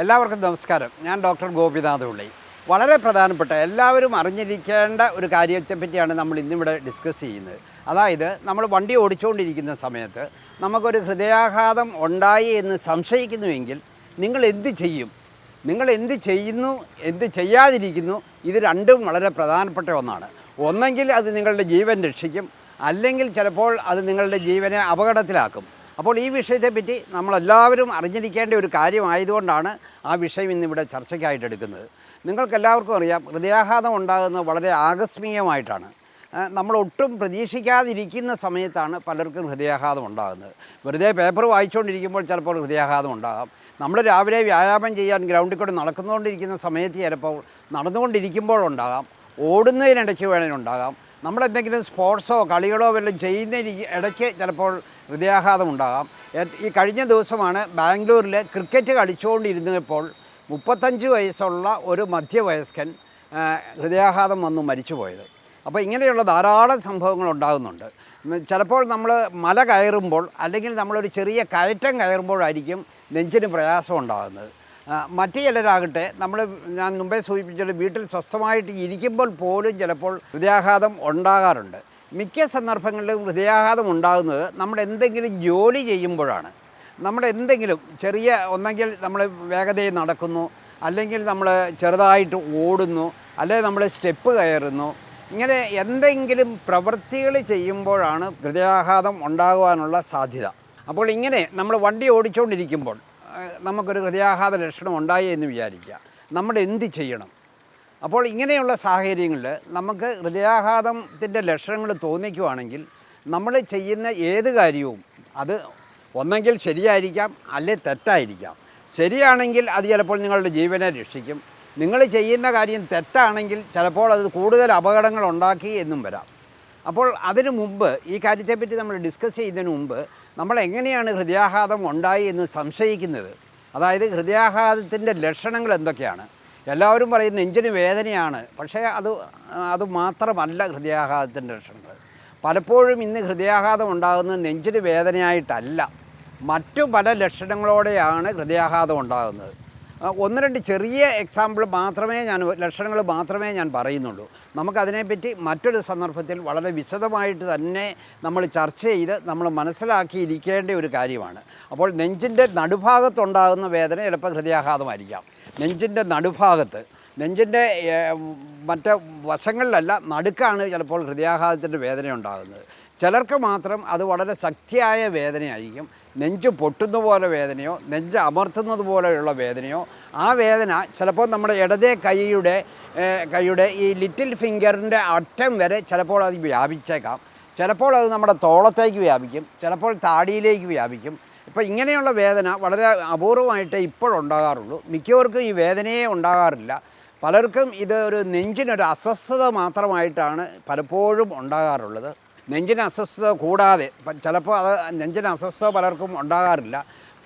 എല്ലാവർക്കും നമസ്കാരം. ഞാൻ ഡോക്ടർ ഗോപിനാഥ് ഉള്ളി. വളരെ പ്രധാനപ്പെട്ട എല്ലാവരും അറിഞ്ഞിരിക്കേണ്ട ഒരു കാര്യത്തെപ്പറ്റിയാണ് നമ്മൾ ഇന്നിവിടെ ഡിസ്കസ് ചെയ്യുന്നത്. അതായത് നമ്മൾ വണ്ടി ഓടിച്ചുകൊണ്ടിരിക്കുന്ന സമയത്ത് നമുക്കൊരു ഹൃദയാഘാതം ഉണ്ടായി എന്ന് സംശയിക്കുന്നുവെങ്കിൽ നിങ്ങൾ എന്ത് ചെയ്യും? നിങ്ങൾ എന്ത് ചെയ്യുന്നു, എന്ത് ചെയ്യാതിരിക്കുന്നു, ഇത് രണ്ടും വളരെ പ്രധാനപ്പെട്ട ഒന്നാണ്. ഒന്നെങ്കിൽ അത് നിങ്ങളുടെ ജീവൻ രക്ഷിക്കും, അല്ലെങ്കിൽ ചിലപ്പോൾ അത് നിങ്ങളുടെ ജീവനെ അപകടത്തിലാക്കും. അപ്പോൾ ഈ വിഷയത്തെപ്പറ്റി നമ്മളെല്ലാവരും അറിഞ്ഞിരിക്കേണ്ട ഒരു കാര്യമായതുകൊണ്ടാണ് ആ വിഷയം ഇന്നിവിടെ ചർച്ചയ്ക്കായിട്ട് എടുക്കുന്നത്. നിങ്ങൾക്കെല്ലാവർക്കും അറിയാം, ഹൃദയാഘാതം ഉണ്ടാകുന്നത് വളരെ ആകസ്മികമായിട്ടാണ്. നമ്മൾ ഒട്ടും പ്രതീക്ഷിക്കാതിരിക്കുന്ന സമയത്താണ് പലർക്കും ഹൃദയാഘാതം ഉണ്ടാകുന്നത്. വെറുതെ പേപ്പർ വായിച്ചുകൊണ്ടിരിക്കുമ്പോൾ ചിലപ്പോൾ ഹൃദയാഘാതം ഉണ്ടാകാം. നമ്മൾ രാവിലെ വ്യായാമം ചെയ്യാൻ ഗ്രൗണ്ടിൽ കൂടെ നടക്കുന്നുകൊണ്ടിരിക്കുന്ന സമയത്ത് ചിലപ്പോൾ നടന്നുകൊണ്ടിരിക്കുമ്പോഴുണ്ടാകാം, ഓടുന്നതിനിടയ്ക്ക് വേണമെങ്കിൽ ഉണ്ടാകാം, നമ്മളെന്തെങ്കിലും സ്പോർട്സോ കളികളോ വല്ലതും ചെയ്യുന്ന ഇടയ്ക്ക് ചിലപ്പോൾ ഹൃദയാഘാതം ഉണ്ടാകാം. ഈ കഴിഞ്ഞ ദിവസമാണ് ബാംഗ്ലൂരിൽ ക്രിക്കറ്റ് കളിച്ചുകൊണ്ടിരുന്നപ്പോൾ 35 വയസ്സുള്ള ഒരു മധ്യവയസ്കൻ ഹൃദയാഘാതം വന്ന് മരിച്ചുപോയത്. അപ്പോൾ ഇങ്ങനെയുള്ള ധാരാളം സംഭവങ്ങൾ ഉണ്ടാകുന്നുണ്ട്. ചിലപ്പോൾ നമ്മൾ മല കയറുമ്പോൾ അല്ലെങ്കിൽ നമ്മളൊരു ചെറിയ കയറ്റം കയറുമ്പോഴായിരിക്കും നെഞ്ചിന് പ്രയാസം ഉണ്ടാകുന്നത്. മറ്റു ചിലരാകട്ടെ ഞാൻ മുമ്പേ സൂചിപ്പിച്ചത് വീട്ടിൽ സ്വസ്ഥമായിട്ട് ഇരിക്കുമ്പോൾ പോലും ചിലപ്പോൾ ഹൃദയാഘാതം ഉണ്ടാകാറുണ്ട്. മിക്ക സന്ദർഭങ്ങളിലും ഹൃദയാഘാതം ഉണ്ടാകുന്നത് നമ്മൾ എന്തെങ്കിലും ജോലി ചെയ്യുമ്പോഴാണ്. നമ്മുടെ എന്തെങ്കിലും ഒന്നെങ്കിൽ നമ്മൾ വേഗതയിൽ നടക്കുന്നു, അല്ലെങ്കിൽ നമ്മൾ ചെറുതായിട്ട് ഓടുന്നു, അല്ലെങ്കിൽ നമ്മൾ സ്റ്റെപ്പ് കയറുന്നു, ഇങ്ങനെ എന്തെങ്കിലും പ്രവൃത്തികൾ ചെയ്യുമ്പോഴാണ് ഹൃദയാഘാതം ഉണ്ടാകുവാനുള്ള സാധ്യത. അപ്പോൾ ഇങ്ങനെ നമ്മൾ വണ്ടി ഓടിച്ചുകൊണ്ടിരിക്കുമ്പോൾ നമുക്കൊരു ഹൃദയാഘാത ലക്ഷണം ഉണ്ടായി എന്ന് വിചാരിക്കുക, നമ്മൾ എന്ത് ചെയ്യണം? അപ്പോൾ ഇങ്ങനെയുള്ള സാഹചര്യങ്ങളിൽ നമുക്ക് ഹൃദയാഘാതത്തിൻ്റെ ലക്ഷണങ്ങൾ തോന്നിക്കുവാണെങ്കിൽ നമ്മൾ ചെയ്യുന്ന ഏത് കാര്യവും അത് ഒന്നെങ്കിൽ ശരിയായിരിക്കാം, അല്ലെങ്കിൽ തെറ്റായിരിക്കാം. ശരിയാണെങ്കിൽ അത് ചിലപ്പോൾ നിങ്ങളുടെ ജീവനെ രക്ഷിക്കും. നിങ്ങൾ ചെയ്യുന്ന കാര്യം തെറ്റാണെങ്കിൽ ചിലപ്പോൾ അത് കൂടുതൽ അപകടങ്ങൾ ഉണ്ടാക്കി എന്നും വരാം. അപ്പോൾ അതിനു മുമ്പ് ഈ കാര്യത്തെപ്പറ്റി നമ്മൾ ഡിസ്കസ് ചെയ്യുന്നതിന് മുമ്പ് നമ്മൾ എങ്ങനെയാണ് ഹൃദയാഘാതം ഉണ്ടായി എന്ന് സംശയിക്കുന്നത്, അതായത് ഹൃദയാഘാതത്തിൻ്റെ ലക്ഷണങ്ങൾ എന്തൊക്കെയാണ്? എല്ലാവരും പറയും നെഞ്ചിന് വേദനയാണ്, പക്ഷേ അത് മാത്രമല്ല ഹൃദയാഘാതത്തിൻ്റെ ലക്ഷണങ്ങൾ. പലപ്പോഴും ഇന്ന് ഹൃദയാഘാതം ഉണ്ടാകുന്നത് നെഞ്ചിന് വേദനയായിട്ടല്ല, മറ്റു പല ലക്ഷണങ്ങളോടെയാണ് ഹൃദയാഘാതം ഉണ്ടാകുന്നത്. ഒന്ന് രണ്ട് ചെറിയ ലക്ഷണങ്ങൾ മാത്രമേ ഞാൻ പറയുന്നുള്ളൂ. നമുക്കതിനെപ്പറ്റി മറ്റൊരു സന്ദർഭത്തിൽ വളരെ വിശദമായിട്ട് തന്നെ നമ്മൾ ചർച്ച ചെയ്ത് നമ്മൾ മനസ്സിലാക്കിയിരിക്കേണ്ട ഒരു കാര്യമാണ്. അപ്പോൾ നെഞ്ചിൻ്റെ നടുഭാഗത്തുണ്ടാകുന്ന വേദന ചിലപ്പോൾ ഹൃദയാഘാതമായിരിക്കാം. നെഞ്ചിൻ്റെ നെഞ്ചിൻ്റെ മറ്റ് വശങ്ങളിലല്ല, നടുക്കാണ് ചിലപ്പോൾ ഹൃദയാഘാതത്തിൻ്റെ വേദന ഉണ്ടാകുന്നത്. ചിലർക്ക് മാത്രം അത് വളരെ ശക്തിയായ വേദനയായിരിക്കും. നെഞ്ച് പൊട്ടുന്ന പോലെ വേദനയോ നെഞ്ച് അമർത്തുന്നത് പോലെയുള്ള വേദനയോ, ആ വേദന ചിലപ്പോൾ നമ്മുടെ ഇടതേ കൈയുടെ ഈ ലിറ്റിൽ ഫിംഗറിൻ്റെ അറ്റം വരെ ചിലപ്പോൾ അത് വ്യാപിച്ചേക്കാം. ചിലപ്പോൾ അത് നമ്മുടെ തോളത്തേക്ക് വ്യാപിക്കും, ചിലപ്പോൾ താടിയിലേക്ക് വ്യാപിക്കും. ഇപ്പോൾ ഇങ്ങനെയുള്ള വേദന വളരെ അപൂർവമായിട്ടേ ഇപ്പോഴുണ്ടാകാറുള്ളൂ. മിക്കവർക്കും ഈ വേദനയെ ഉണ്ടാകാറില്ല. പലർക്കും ഇത് ഒരു നെഞ്ചിനൊരു അസ്വസ്ഥത മാത്രമായിട്ടാണ് പലപ്പോഴും ഉണ്ടാകാറുള്ളത്. നെഞ്ചിന് അസ്വസ്ഥത കൂടാതെ ചിലപ്പോൾ നെഞ്ചിന് അസ്വസ്ഥത പലർക്കും ഉണ്ടാകാറില്ല.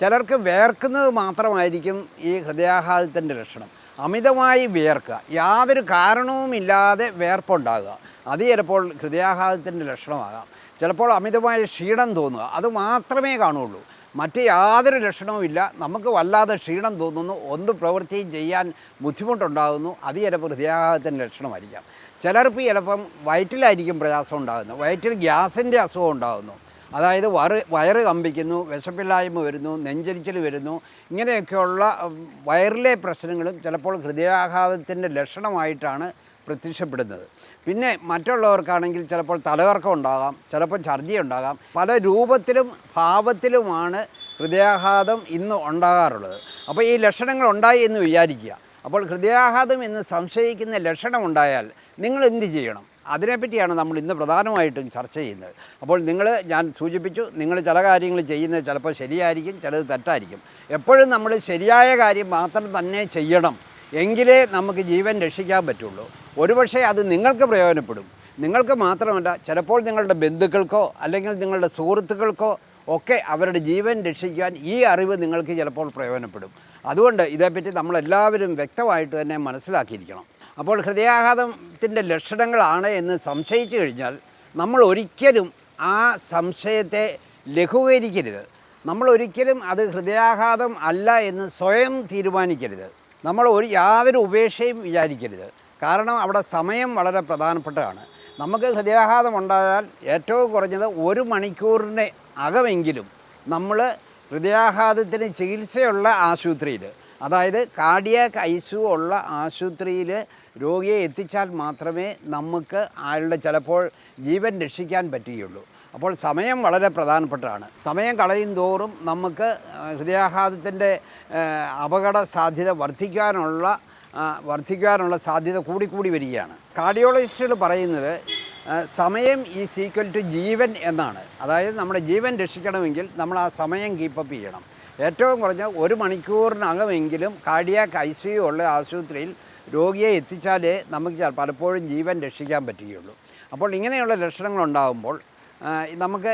ചിലർക്ക് വേർക്കുന്നത് മാത്രമായിരിക്കും ഈ ഹൃദയാഘാതത്തിൻ്റെ ലക്ഷണം. അമിതമായി വിയർക്കുക, യാതൊരു കാരണവുമില്ലാതെ വേർപ്പുണ്ടാകുക, അത് ചിലപ്പോൾ ഹൃദയാഘാതത്തിൻ്റെ ലക്ഷണമാകാം. ചിലപ്പോൾ അമിതമായ ക്ഷീണം തോന്നുക, അത് മാത്രമേ കാണുകയുള്ളൂ. മറ്റ് യാതൊരു ലക്ഷണവുമില്ല, നമുക്ക് വല്ലാതെ ക്ഷീണം തോന്നുന്നു, ഒന്നും പ്രവൃത്തിയും ചെയ്യാൻ ബുദ്ധിമുട്ടുണ്ടാകുന്നു, അത് ചിലപ്പോൾ ഹൃദയാഘാതത്തിൻ്റെ ലക്ഷണമായിരിക്കാം. ചിലർക്ക് ചിലപ്പം വയറ്റിലായിരിക്കും പ്രയാസം ഉണ്ടാകുന്നത്, വയറ്റിൽ ഗ്യാസിൻ്റെ അസുഖം ഉണ്ടാകുന്നു, അതായത് വയറ് കമ്പിക്കുന്നു, വിശപ്പില്ലായ്മ വരുന്നു, നെഞ്ചരിച്ചിൽ വരുന്നു, ഇങ്ങനെയൊക്കെയുള്ള വയറിലെ പ്രശ്നങ്ങളും ചിലപ്പോൾ ഹൃദയാഘാതത്തിൻ്റെ ലക്ഷണമായിട്ടാണ് പ്രത്യക്ഷപ്പെടുന്നത്. പിന്നെ മറ്റുള്ളവർക്കാണെങ്കിൽ ചിലപ്പോൾ തലകറക്കം ഉണ്ടാകാം, ചിലപ്പോൾ ഛർദി ഉണ്ടാകാം. പല രൂപത്തിലും ഭാവത്തിലുമാണ് ഹൃദയാഘാതം ഇന്ന് ഉണ്ടാകാറുള്ളത്. അപ്പോൾ ഈ ലക്ഷണങ്ങൾ ഉണ്ടായി എന്ന് വിചാരിക്കുക. അപ്പോൾ ഹൃദയാഘാതം എന്ന് സംശയിക്കുന്ന ലക്ഷണം ഉണ്ടായാൽ നിങ്ങൾ എന്ത് ചെയ്യണം? അതിനെപ്പറ്റിയാണ് നമ്മൾ ഇന്ന് പ്രധാനമായിട്ടും ചർച്ച ചെയ്യുന്നത്. അപ്പോൾ ഞാൻ സൂചിപ്പിച്ചു, നിങ്ങൾ ചില കാര്യങ്ങൾ ചെയ്യുന്നത് ചിലപ്പോൾ ശരിയായിരിക്കും, ചിലത് തെറ്റായിരിക്കും. എപ്പോഴും നമ്മൾ ശരിയായ കാര്യം മാത്രം തന്നെ ചെയ്യണം, എങ്കിലേ നമുക്ക് ജീവൻ രക്ഷിക്കാൻ പറ്റുള്ളൂ. ഒരുപക്ഷെ അത് നിങ്ങൾക്ക് പ്രയോജനപ്പെടും. നിങ്ങൾക്ക് മാത്രമല്ല, ചിലപ്പോൾ നിങ്ങളുടെ ബന്ധുക്കൾക്കോ അല്ലെങ്കിൽ നിങ്ങളുടെ സുഹൃത്തുക്കൾക്കോ ഒക്കെ അവരുടെ ജീവൻ രക്ഷിക്കാൻ ഈ അറിവ് നിങ്ങൾക്ക് ചിലപ്പോൾ പ്രയോജനപ്പെടും. അതുകൊണ്ട് ഇതേപ്പറ്റി നമ്മളെല്ലാവരും വ്യക്തമായിട്ട് തന്നെ മനസ്സിലാക്കിയിരിക്കണം. അപ്പോൾ ഹൃദയാഘാതത്തിൻ്റെ ലക്ഷണങ്ങളാണ് എന്ന് സംശയിച്ചു കഴിഞ്ഞാൽ നമ്മൾ ഒരിക്കലും ആ സംശയത്തെ ലഘൂകരിക്കരുത്. നമ്മളൊരിക്കലും അത് ഹൃദയാഘാതം അല്ല എന്ന് സ്വയം തീരുമാനിക്കരുത്. നമ്മൾ യാതൊരു ഉപേക്ഷയും വിചാരിക്കരുത്. കാരണം അവിടെ സമയം വളരെ പ്രധാനപ്പെട്ടതാണ്. നമുക്ക് ഹൃദയാഘാതം ഉണ്ടായാൽ ഏറ്റവും കുറഞ്ഞത് 1 മണിക്കൂറിന് അകമെങ്കിലും നമ്മൾ ഹൃദയാഘാതത്തിന് ചികിത്സയുള്ള ആശുപത്രിയിൽ, അതായത് കാർഡിയാക് ICU ഉള്ള ആശുപത്രിയിൽ രോഗിയെ എത്തിച്ചാൽ മാത്രമേ നമുക്ക് അയാളുടെ ചിലപ്പോൾ ജീവൻ രക്ഷിക്കാൻ പറ്റുകയുള്ളൂ. അപ്പോൾ സമയം വളരെ പ്രധാനപ്പെട്ടതാണ്. സമയം കളയും തോറും നമുക്ക് ഹൃദയാഘാതത്തിൻ്റെ അപകട സാധ്യത വർദ്ധിക്കാനുള്ള സാധ്യത കൂടിക്കൂടി വരികയാണ്. കാർഡിയോളജിസ്റ്റുകൾ പറയുന്നത് സമയം ഈസ് ഈക്വൽ ടു ജീവൻ എന്നാണ്. അതായത് നമ്മുടെ ജീവൻ രക്ഷിക്കണമെങ്കിൽ നമ്മൾ ആ സമയം കീപ്പപ്പ് ചെയ്യണം. ഏറ്റവും കുറഞ്ഞ 1 മണിക്കൂറിനകമെങ്കിലും കാർഡിയാക് ICU ഉള്ള ആശുപത്രിയിൽ രോഗിയെ എത്തിച്ചാലേ നമുക്ക് പലപ്പോഴും ജീവൻ രക്ഷിക്കാൻ പറ്റുകയുള്ളൂ. അപ്പോൾ ഇങ്ങനെയുള്ള ലക്ഷണങ്ങളുണ്ടാകുമ്പോൾ നമുക്ക്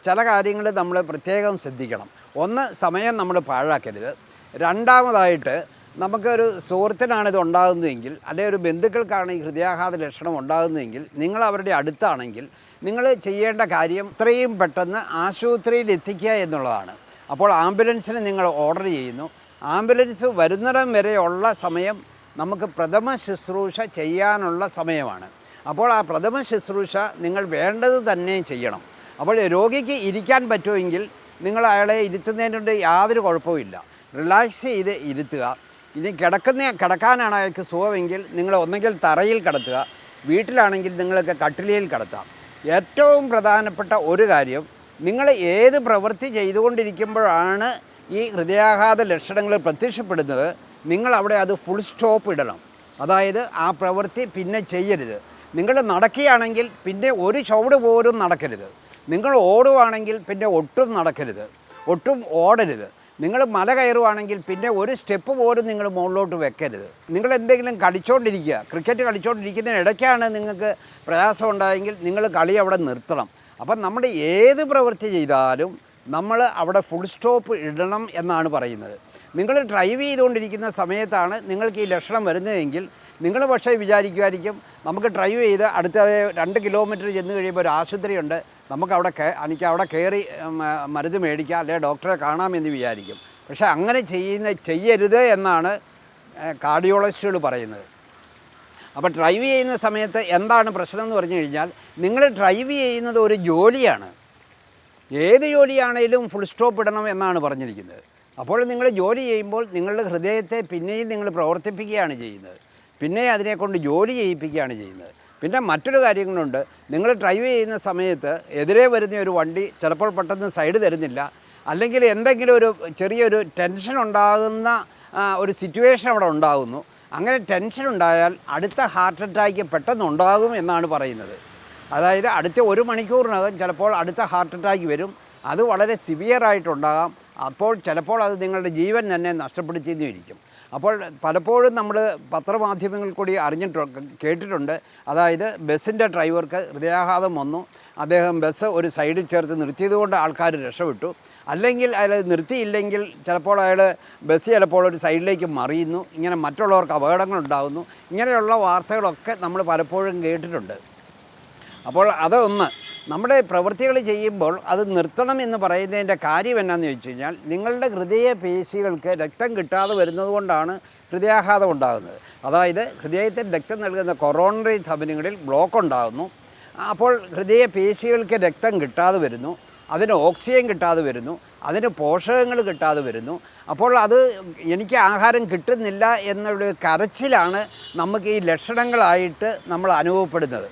ചില കാര്യങ്ങൾ നമ്മൾ പ്രത്യേകം ശ്രദ്ധിക്കണം. ഒന്ന്, സമയം നമ്മൾ പാഴാക്കരുത്. രണ്ടാമതായിട്ട്, നമുക്കൊരു സുഹൃത്തിനാണിത് ഉണ്ടാകുന്നതെങ്കിൽ, അല്ലെങ്കിൽ ഒരു ബന്ധുക്കൾക്കാണ് ഈ ഹൃദയാഘാത ലക്ഷണം ഉണ്ടാകുന്നതെങ്കിൽ, നിങ്ങൾ അവരുടെ അടുത്താണെങ്കിൽ നിങ്ങൾ ചെയ്യേണ്ട കാര്യം എത്രയും പെട്ടെന്ന് ആശുപത്രിയിൽ എത്തിക്കുക എന്നുള്ളതാണ്. അപ്പോൾ ആംബുലൻസിന് നിങ്ങൾ ഓർഡർ ചെയ്യുന്നു. ആംബുലൻസ് വരുന്നിടം വരെയുള്ള സമയം നമുക്ക് പ്രഥമ ശുശ്രൂഷ ചെയ്യാനുള്ള സമയമാണ്. അപ്പോൾ ആ പ്രഥമ ശുശ്രൂഷ നിങ്ങൾ വേണ്ടത് തന്നെ ചെയ്യണം. അപ്പോൾ രോഗിക്ക് ഇരിക്കാൻ പറ്റുമെങ്കിൽ നിങ്ങൾ അയാളെ ഇരുത്തുന്നതിനുണ്ട് യാതൊരു കുഴപ്പവുമില്ല. റിലാക്സ് ചെയ്ത് ഇരുത്തുക. ഇനി കിടക്കാനാണ് അയാൾക്ക് സുഖമെങ്കിൽ നിങ്ങൾ ഒന്നെങ്കിൽ തറയിൽ കിടത്തുക, വീട്ടിലാണെങ്കിൽ നിങ്ങൾക്ക് കട്ടിലയിൽ കിടത്താം. ഏറ്റവും പ്രധാനപ്പെട്ട ഒരു കാര്യം, നിങ്ങൾ ഏത് പ്രവൃത്തി ചെയ്തുകൊണ്ടിരിക്കുമ്പോഴാണ് ഈ ഹൃദയാഘാത ലക്ഷണങ്ങൾ പ്രത്യക്ഷപ്പെടുന്നത്, നിങ്ങൾ അവിടെ അത് ഫുൾ സ്റ്റോപ്പ് ഇടണം. അതായത് ആ പ്രവൃത്തി പിന്നെ ചെയ്യരുത്. നിങ്ങൾ നടക്കുകയാണെങ്കിൽ പിന്നെ ഒരു ചുവട് പോലും നടക്കരുത്. നിങ്ങൾ ഓടുവാണെങ്കിൽ പിന്നെ ഒട്ടും നടക്കരുത്, ഒട്ടും ഓടരുത്. നിങ്ങൾ മല കയറുവാണെങ്കിൽ പിന്നെ ഒരു സ്റ്റെപ്പ് പോലും നിങ്ങൾ മുകളിലോട്ട് വെക്കരുത്. നിങ്ങൾ എന്തെങ്കിലും കളിച്ചുകൊണ്ടിരിക്കുക, ക്രിക്കറ്റ് കളിച്ചുകൊണ്ടിരിക്കുന്നതിനിടയ്ക്കാണ് നിങ്ങൾക്ക് പ്രയാസം ഉണ്ടായെങ്കിൽ നിങ്ങൾ കളി അവിടെ നിർത്തണം. അപ്പം നമ്മുടെ ഏത് പ്രവൃത്തി ചെയ്താലും നമ്മൾ അവിടെ ഫുൾ സ്റ്റോപ്പ് ഇടണം എന്നാണ് പറയുന്നത്. നിങ്ങൾ ഡ്രൈവ് ചെയ്തുകൊണ്ടിരിക്കുന്ന സമയത്താണ് നിങ്ങൾക്ക് ഈ ലക്ഷണം വരുന്നതെങ്കിൽ നിങ്ങൾ പക്ഷേ വിചാരിക്കുമായിരിക്കും, നമുക്ക് ഡ്രൈവ് ചെയ്ത് അടുത്ത 2 കിലോമീറ്റർ ചെന്ന് കഴിയുമ്പോൾ ഒരു ആശുപത്രിയുണ്ട്, എനിക്ക് അവിടെ കയറി മരുന്ന് മേടിക്കാം, അല്ലെങ്കിൽ ഡോക്ടറെ കാണാമെന്ന് വിചാരിക്കും. പക്ഷേ അങ്ങനെ ചെയ്യരുത് എന്നാണ് കാർഡിയോളജിസ്റ്റുകൾ പറയുന്നത്. അപ്പോൾ ഡ്രൈവ് ചെയ്യുന്ന സമയത്ത് എന്താണ് പ്രശ്നം എന്ന് പറഞ്ഞു കഴിഞ്ഞാൽ, നിങ്ങൾ ഡ്രൈവ് ചെയ്യുന്നത് ഒരു ജോലിയാണ്. ഏത് ജോലിയാണേലും ഫുൾ സ്റ്റോപ്പ് ഇടണം എന്നാണ് പറഞ്ഞിരിക്കുന്നത്. അപ്പോൾ നിങ്ങൾ ജോലി ചെയ്യുമ്പോൾ നിങ്ങളുടെ ഹൃദയത്തെ പിന്നെയും നിങ്ങൾ പ്രവർത്തിപ്പിക്കുകയാണ് ചെയ്യുന്നത്, പിന്നെ അതിനെക്കൊണ്ട് ജോലി ചെയ്യിപ്പിക്കുകയാണ് ചെയ്യുന്നത്. പിന്നെ മറ്റൊരു കാര്യങ്ങളുണ്ട്, നിങ്ങൾ ഡ്രൈവ് ചെയ്യുന്ന സമയത്ത് എതിരെ വരുന്ന ഒരു വണ്ടി ചിലപ്പോൾ പെട്ടെന്ന് സൈഡ് തരുന്നില്ല, അല്ലെങ്കിൽ എന്തെങ്കിലും ഒരു ചെറിയൊരു ടെൻഷൻ ഉണ്ടാകുന്ന ഒരു സിറ്റുവേഷൻ അവിടെ ഉണ്ടാകുന്നു. അങ്ങനെ ടെൻഷൻ ഉണ്ടായാൽ അടുത്ത ഹാർട്ട് അറ്റാക്ക് പെട്ടെന്ന് ഉണ്ടാകും എന്നാണ് പറയുന്നത്. അതായത് അടുത്ത 1 മണിക്കൂറിനകം ചിലപ്പോൾ അടുത്ത ഹാർട്ട് അറ്റാക്ക് വരും. അത് വളരെ സിവിയറായിട്ടുണ്ടാകാം. അപ്പോൾ ചിലപ്പോൾ അത് നിങ്ങളുടെ ജീവൻ തന്നെ നഷ്ടപ്പെടുത്തിയെന്നും ഇരിക്കും. അപ്പോൾ പലപ്പോഴും നമ്മൾ പത്രമാധ്യമങ്ങളിൽ കൂടി കേട്ടിട്ടുണ്ട്. അതായത് ബസ്സിൻ്റെ ഡ്രൈവർക്ക് ഹൃദയാഘാതം വന്നു, അദ്ദേഹം ബസ് ഒരു സൈഡിൽ ചേർത്ത് നിർത്തിയതുകൊണ്ട് ആൾക്കാർ രക്ഷപ്പെട്ടു. അല്ലെങ്കിൽ അയാൾ നിർത്തിയില്ലെങ്കിൽ ചിലപ്പോൾ ബസ് ചിലപ്പോൾ ഒരു സൈഡിലേക്ക് മറിയുന്നു, ഇങ്ങനെ മറ്റുള്ളവർക്ക് അപകടങ്ങളുണ്ടാകുന്നു. ഇങ്ങനെയുള്ള വാർത്തകളൊക്കെ നമ്മൾ പലപ്പോഴും കേട്ടിട്ടുണ്ട്. അപ്പോൾ അതൊന്ന്, നമ്മുടെ പ്രവൃത്തികൾ ചെയ്യുമ്പോൾ അത് നിർത്തണം എന്ന് പറയുന്നതിൻ്റെ കാര്യം എന്നാന്ന് ചോദിച്ചു കഴിഞ്ഞാൽ, നിങ്ങളുടെ ഹൃദയപേശികൾക്ക് രക്തം കിട്ടാതെ വരുന്നത് കൊണ്ടാണ് ഹൃദയാഘാതം ഉണ്ടാകുന്നത്. അതായത് ഹൃദയത്തിൽ രക്തം നൽകുന്ന കൊറോണറി ധമനികളിൽ ബ്ലോക്ക് ഉണ്ടാകുന്നു. അപ്പോൾ ഹൃദയപേശികൾക്ക് രക്തം കിട്ടാതെ വരുന്നു, അതിന് ഓക്സിജൻ കിട്ടാതെ വരുന്നു, അതിന് പോഷകങ്ങൾ കിട്ടാതെ വരുന്നു. അപ്പോൾ അത് എനിക്ക് ആഹാരം കിട്ടുന്നില്ല എന്നുള്ള കരച്ചിലാണ് നമുക്ക് ഈ ലക്ഷണങ്ങളായിട്ട് നമ്മൾ അനുഭവപ്പെടുന്നത്.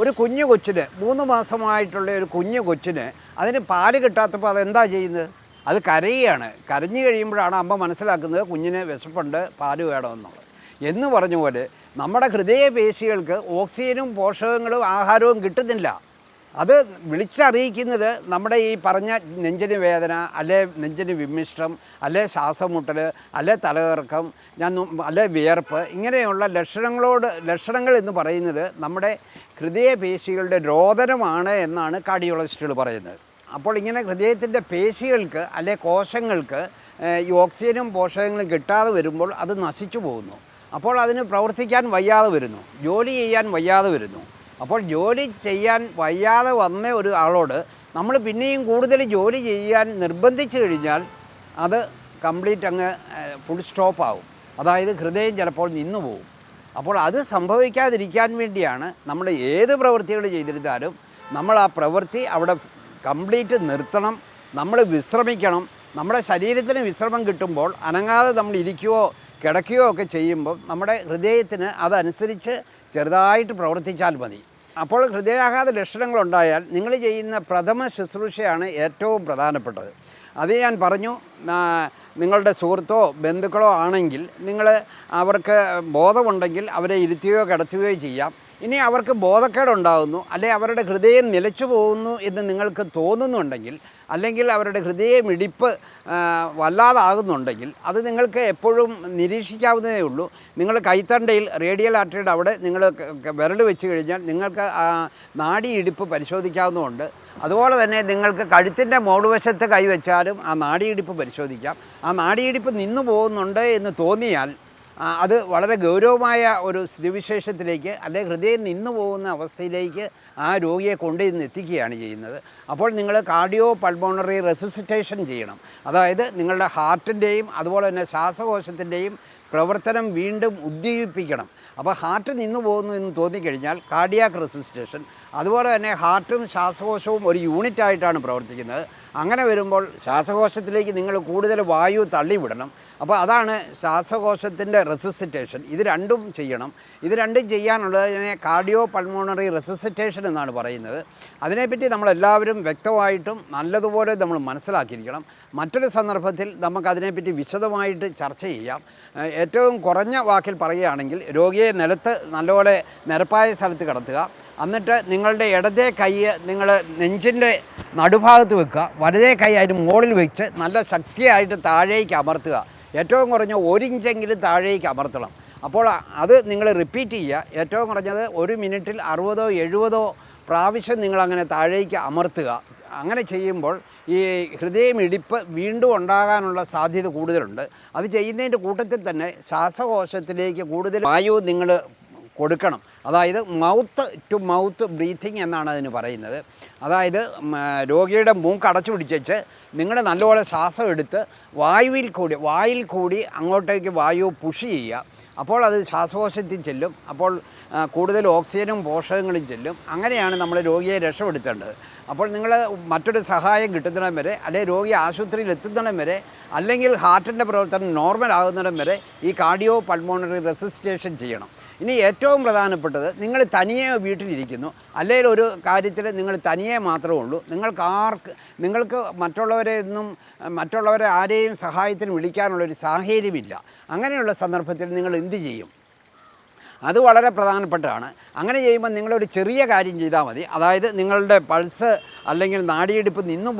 ഒരു കുഞ്ഞു കൊച്ചിന് 3 മാസമായിട്ടുള്ള ഒരു കുഞ്ഞു കൊച്ചിന് അതിന് പാല് കിട്ടാത്തപ്പോൾ അതെന്താ ചെയ്യുന്നത്? അത് കരയുകയാണ്. കരഞ്ഞു കഴിയുമ്പോഴാണ് അമ്മ മനസ്സിലാക്കുന്നത് കുഞ്ഞിന് വിശപ്പുണ്ട്, പാല് വേണമെന്നുള്ളത്. എന്ന് പറഞ്ഞ പോലെ നമ്മുടെ ഹൃദയപേശികൾക്ക് ഓക്സിജനും പോഷകങ്ങളും ആഹാരവും കിട്ടുന്നില്ല. അത് വിളിച്ചറിയിക്കുന്നത് നമ്മുടെ ഈ പറഞ്ഞ നെഞ്ചിന് വേദന, അല്ലെ നെഞ്ചിന് വിമ്മിഷ്ടം, അല്ലെ ശ്വാസം മുട്ടൽ, അല്ലെ തലകറക്കം, അല്ലെ വിയർപ്പ്, ഇങ്ങനെയുള്ള ലക്ഷണങ്ങൾ എന്ന് പറയുന്നത് നമ്മുടെ ഹൃദയപേശികളുടെ രോദനമാണ് എന്നാണ് കാർഡിയോളജിസ്റ്റുകൾ പറയുന്നത്. അപ്പോൾ ഇങ്ങനെ ഹൃദയത്തിൻ്റെ പേശികൾക്ക് അല്ലെ കോശങ്ങൾക്ക് ഈ ഓക്സിജനും പോഷകങ്ങളും കിട്ടാതെ വരുമ്പോൾ അത് നശിച്ചു പോകുന്നു. അപ്പോൾ അതിന് പ്രവർത്തിക്കാൻ വയ്യാതെ വരുന്നു, ജോലി ചെയ്യാൻ വയ്യാതെ വരുന്നു. അപ്പോൾ ജോലി ചെയ്യാൻ വയ്യാതെ വന്ന ഒരു ആളോട് നമ്മൾ പിന്നെയും കൂടുതൽ ജോലി ചെയ്യാൻ നിർബന്ധിച്ചു കഴിഞ്ഞാൽ അത് കംപ്ലീറ്റ് അങ്ങ് ഫുൾ സ്റ്റോപ്പ് ആവും. അതായത് ഹൃദയം ചിലപ്പോൾ നിന്നു പോകും. അപ്പോൾ അത് സംഭവിക്കാതിരിക്കാൻ വേണ്ടിയാണ് നമ്മൾ ഏത് പ്രവൃത്തികൾ ചെയ്തിരുന്നാലും നമ്മൾ ആ പ്രവൃത്തി അവിടെ കംപ്ലീറ്റ് നിർത്തണം. നമ്മൾ വിശ്രമിക്കണം. നമ്മുടെ ശരീരത്തിന് വിശ്രമം കിട്ടുമ്പോൾ അനങ്ങാതെ നമ്മൾ ഇരിക്കുകയോ കിടക്കുകയോ ഒക്കെ ചെയ്യുമ്പോൾ നമ്മുടെ ഹൃദയത്തിന് അതനുസരിച്ച് ചെറുതായിട്ട് പ്രവർത്തിച്ചാൽ മതി. അപ്പോൾ ഹൃദയാഘാത ലക്ഷണങ്ങളുണ്ടായാൽ നിങ്ങൾ ചെയ്യുന്ന പ്രഥമ ശുശ്രൂഷയാണ് ഏറ്റവും പ്രധാനപ്പെട്ടത്. അത് ഞാൻ പറഞ്ഞു. നിങ്ങളുടെ സുഹൃത്തോ ബന്ധുക്കളോ ആണെങ്കിൽ നിങ്ങൾ അവർക്ക് ബോധമുണ്ടെങ്കിൽ അവരെ ഇരുത്തുകയോ കിടത്തുകയോ ചെയ്യാം. ഇനി അവർക്ക് ബോധക്കേടുണ്ടാകുന്നു, അല്ലെങ്കിൽ അവരുടെ ഹൃദയം നിലച്ചു പോകുന്നു എന്ന് നിങ്ങൾക്ക് തോന്നുന്നുണ്ടെങ്കിൽ, അല്ലെങ്കിൽ അവരുടെ ഹൃദയമിടിപ്പ് വല്ലാതാകുന്നുണ്ടെങ്കിൽ അത് നിങ്ങൾക്ക് എപ്പോഴും നിരീക്ഷിക്കാവുന്നതേ ഉള്ളൂ. നിങ്ങൾ കൈത്തണ്ടയിൽ റേഡിയൽ ആർട്ടറിയുടെ അവിടെ നിങ്ങൾ വിരൽ വെച്ച് കഴിഞ്ഞാൽ നിങ്ങൾക്ക് നാഡിയിടിപ്പ് പരിശോധിക്കാവുന്നതുണ്ട്. അതുപോലെ തന്നെ നിങ്ങൾക്ക് കഴുത്തിൻ്റെ മോടുവശത്ത് കൈവച്ചാലും ആ നാഡിയിടിപ്പ് പരിശോധിക്കാം. ആ നാഡിയിടിപ്പ് നിന്നു പോകുന്നുണ്ട് എന്ന് തോന്നിയാൽ അത് വളരെ ഗൗരവമായ ഒരു സ്ഥിതിവിശേഷത്തിലേക്ക്, അല്ലെങ്കിൽ ഹൃദയം നിന്നു പോകുന്ന അവസ്ഥയിലേക്ക് ആ രോഗിയെ കൊണ്ടുവന്ന് എത്തിക്കുകയാണ് ചെയ്യുന്നത്. അപ്പോൾ നിങ്ങൾ കാർഡിയോ പൾമോണറി റെസിസിറ്റേഷൻ ചെയ്യണം. അതായത് നിങ്ങളുടെ ഹാർട്ടിൻ്റെയും അതുപോലെ തന്നെ ശ്വാസകോശത്തിൻ്റെയും പ്രവർത്തനം വീണ്ടും ഉദ്ദീപിപ്പിക്കണം. അപ്പോൾ ഹാർട്ട് നിന്നു പോകുന്നു എന്ന് തോന്നിക്കഴിഞ്ഞാൽ കാർഡിയാക് റെസിസിറ്റേഷൻ. അതുപോലെ തന്നെ ഹാർട്ടും ശ്വാസകോശവും ഒരു യൂണിറ്റായിട്ടാണ് പ്രവർത്തിക്കുന്നത്. അങ്ങനെ വരുമ്പോൾ ശ്വാസകോശത്തിലേക്ക് നിങ്ങൾ കൂടുതൽ വായു തള്ളിവിടണം. അപ്പോൾ അതാണ് ശ്വാസകോശത്തിൻ്റെ റെസിസിറ്റേഷൻ. ഇത് രണ്ടും ചെയ്യണം. ഇത് രണ്ടും ചെയ്യാനുള്ളതിനെ കാർഡിയോ പൾമോണറി റെസിസിറ്റേഷൻ എന്നാണ് പറയുന്നത്. അതിനെപ്പറ്റി നമ്മളെല്ലാവരും വ്യക്തമായിട്ടും നല്ലതുപോലെ നമ്മൾ മനസ്സിലാക്കിയിരിക്കണം. മറ്റൊരു സന്ദർഭത്തിൽ നമുക്കതിനെപ്പറ്റി വിശദമായിട്ട് ചർച്ച ചെയ്യാം. ഏറ്റവും കുറഞ്ഞ വാക്കിൽ പറയുകയാണെങ്കിൽ രോഗിയെ നിലത്ത് നല്ലപോലെ നിരപ്പായ സ്ഥലത്ത് കിടത്തുക. എന്നിട്ട് നിങ്ങളുടെ ഇടതേ കൈ നിങ്ങൾ നെഞ്ചിൻ്റെ നടുഭാഗത്ത് വെക്കുക. വലതേ കൈ അതിന് മുകളിൽ വെച്ച് നല്ല ശക്തിയായിട്ട് താഴേക്ക് അമർത്തുക. ഏറ്റവും കുറഞ്ഞ 1 ഇഞ്ചെങ്കിലും താഴേക്ക് അമർത്തണം. അപ്പോൾ അത് നിങ്ങൾ റിപ്പീറ്റ് ചെയ്യുക. ഏറ്റവും കുറഞ്ഞത് 1 മിനിറ്റിൽ 60-70 പ്രാവശ്യം നിങ്ങളങ്ങനെ താഴേക്ക് അമർത്തുക. അങ്ങനെ ചെയ്യുമ്പോൾ ഈ ഹൃദയമിടിപ്പ് വീണ്ടും ഉണ്ടാകാനുള്ള സാധ്യത കൂടുതലുണ്ട്. അത് ചെയ്യുന്നതിൻ്റെ കൂട്ടത്തിൽ തന്നെ ശ്വാസകോശത്തിലേക്ക് കൂടുതൽ വായു നിങ്ങൾ കൊടുക്കണം. അതായത് മൗത്ത് ടു മൗത്ത് ബ്രീത്തിങ് എന്നാണ് അതിന് പറയുന്നത്. അതായത് രോഗിയുടെ മൂക്ക് അടച്ചു പിടിച്ച് നിങ്ങൾ നല്ലപോലെ ശ്വാസം എടുത്ത് വായിൽ കൂടി അങ്ങോട്ടേക്ക് വായു പുഷ് ചെയ്യുക. അപ്പോൾ അത് ശ്വാസകോശത്തിൽ ചെല്ലും. അപ്പോൾ കൂടുതൽ ഓക്സിജനും പോഷകങ്ങളും ചെല്ലും. അങ്ങനെയാണ് നമ്മൾ രോഗിയെ രക്ഷപ്പെടുത്തേണ്ടത്. അപ്പോൾ നിങ്ങൾ മറ്റൊരു സഹായം കിട്ടുന്നിടം വരെ, അല്ലെങ്കിൽ രോഗി ആശുപത്രിയിൽ എത്തുന്നിടം വരെ, അല്ലെങ്കിൽ ഹാർട്ടിൻ്റെ പ്രവർത്തനം നോർമൽ ആകുന്നിടം വരെ ഈ കാർഡിയോ പൾമോണറി റെസിസിറ്റേഷൻ ചെയ്യണം. ഇനി ഏറ്റവും പ്രധാനപ്പെട്ടത്, നിങ്ങൾ തനിയെ വീട്ടിലിരിക്കുന്നു, അല്ലെങ്കിൽ ഒരു കാര്യത്തിൽ നിങ്ങൾ തനിയെ മാത്രമേ ഉള്ളൂ, നിങ്ങൾക്ക് മറ്റുള്ളവരെ ആരെയും സഹായത്തിന് വിളിക്കാനുള്ളൊരു സാഹചര്യമില്ല. അങ്ങനെയുള്ള സന്ദർഭത്തിൽ നിങ്ങൾ എന്ത് ചെയ്യും? അത് വളരെ പ്രധാനപ്പെട്ടതാണ്. അങ്ങനെ ചെയ്യുമ്പോൾ നിങ്ങളൊരു ചെറിയ കാര്യം ചെയ്താൽ മതി. അതായത് നിങ്ങളുടെ പൾസ് അല്ലെങ്കിൽ നാഡിയിടിപ്പ് നിന്നു